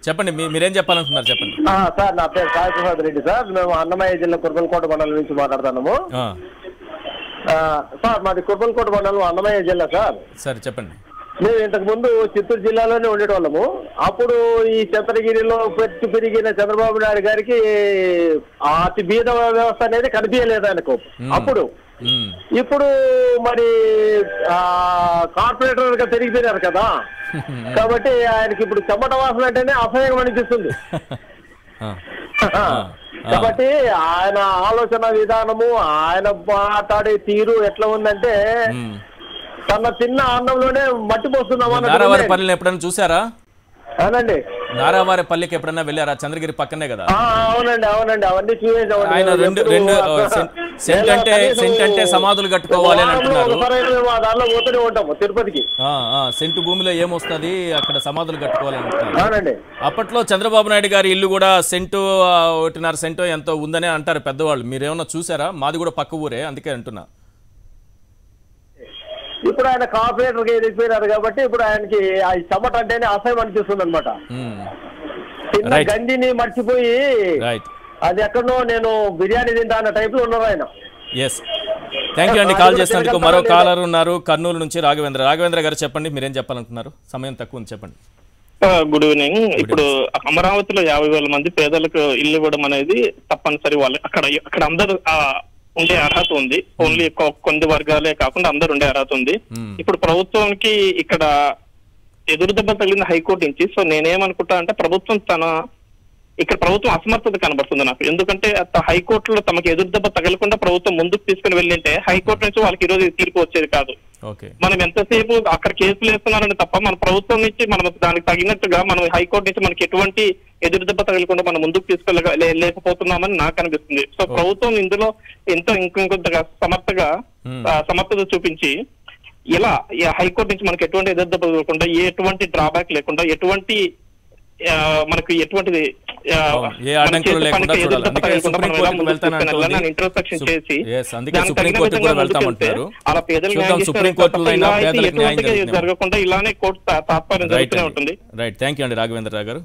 చెప్పండి, మీరేం చెప్పాలనుకున్నారు చెప్పండి. సార్ నా పేరు సాయి ప్రసాద్ రెడ్డి సార్. మేము అన్నమయ్య జిల్లా కుర్బల్కోట మండలం నుంచి మాట్లాడుతున్నాము. సార్ మాది కుర్బల్కోట మండలం అన్నమయ్య జిల్లా సార్. సరే చెప్పండి. మేము ఇంతకు ముందు చిత్తూరు జిల్లాలోనే ఉండేటోళ్ళము. అప్పుడు ఈ చంద్రగిరిలో పెరిగిన చంద్రబాబు నాయుడు గారికి అతి బీద వ్యవస్థ అనేది కనిపించలేదు ఆయనకు అప్పుడు. ఇప్పుడు మరి కార్పొరేటర్ గా పెరిగిపోయినారు కదా, కాబట్టి ఆయనకి ఇప్పుడు చెమట వాసన అంటేనే అసహ్యం అనిపిస్తుంది. కాబట్టి ఆయన ఆలోచన విధానము, ఆయన మాట్లాడే తీరు ఎట్లా ఉందంటే తన తిన్న అన్నంలోనే మట్టి పోస్తున్నామని. నారావారిపల్లిని ఎప్పుడైనా చూసారా? అవునండి. నారావారిపల్లికి ఎప్పుడైనా వెళ్ళారా? చంద్రగిరి పక్కనే కదా. అవునండి అవునండి, అవన్నీ చూసేసాం. ఆయన రెండు సెంట్ అంటే సమాధులు కట్టుకోవాలి అని అంటున్నారు. దానిలో పోతూనే ఉంటాము తిరుపతికి. సెంటు భూమిలో ఏమొస్తుంది, అక్కడ సమాధులు కట్టుకోవాలి అంటున్నారు. అవునండి. అప్పట్లో చంద్రబాబు నాయుడు గారి ఇల్లు కూడా సెంటు 1.5 సెంటో ఎంతో ఉందని అంటారు పెద్దవాళ్ళు. మీరేమన్నా చూసారా? మాది కూడా పక్క ఊరే, అందుకే అంటున్నా. ఇప్పుడు ఆయన కార్పొరేటర్ గా ఎదిగిపోయినారు కాబట్టి ఇప్పుడు ఆయనకి ఆ చెమట అంటేనే అసహ్యం అనిపిస్తుంది అనమాట. చిన్న గంజిని మర్చిపోయి అది ఎక్కడో నేను బిర్యానీ తింటా అన్న టైప్ లో ఉన్నారు ఆయన. థ్యాంక్ యూ అండి కాల్ చేసినందుకు. మరో కాలర్ ఉన్నారు కర్నూలు నుంచి, రాఘవేంద్ర గారు చెప్పండి, మీరేం చెప్పాలనుకున్నారు? సమయం తక్కువ ఉంది, చెప్పండి. Good evening. ఇప్పుడు అమరావతిలో 50,000 మంది పేదలకు ఇల్లు ఇవ్వడం అనేది తప్పనిసరి. వాళ్ళు అక్కడ అందరూ ఉండే అర్హత ఉంది. ఓన్లీ కొన్ని వర్గాలే కాకుండా అందరు ఉండే అర్హత ఉంది. ఇప్పుడు ప్రభుత్వానికి ఇక్కడ ఎదురుదెబ్బ తగిలింది హైకోర్టు నుంచి. సో నేనేమనుకుంటా అంటే ప్రభుత్వం అసమర్థత కనబడుతుంది నాకు. ఎందుకంటే హైకోర్టులో తమకు ఎదురుదెబ్బ తగలకుండా ప్రభుత్వం ముందుకు తీసుకుని వెళ్ళింటే హైకోర్టు నుంచి వాళ్ళకి ఈరోజు తీర్పు వచ్చేది కాదు. మనం ఎంతసేపు అక్కడ కేసులు వేస్తున్నారని తప్ప మన ప్రభుత్వం నుంచి మనం దానికి తగినట్టుగా మనం హైకోర్టు నుంచి మనకి ఎటువంటి ఎదురుదెబ్బ తగలకుండా మనం ముందుకు తీసుకెళ్ళలేకపోతున్నామని నాకు అనిపిస్తుంది. సో ప్రభుత్వం ఇందులో ఇంకొంతగా సమర్థత చూపించి ఇలా హైకోర్టు నుంచి మనకి ఎటువంటి ఎదురుదెబ్బ తగలకుండా, ఎటువంటి డ్రాబ్యాక్ లేకుండా, మనకి ఎటువంటిది ఇంట్రోస్పెక్షన్ చేసి జరగకుండా ఇలానే కోర్టు తాత్పర్యం జరుగుతూనే ఉంటుంది. రైట్, థ్యాంక్ యూ అండి రాఘవేంద్ర గారు.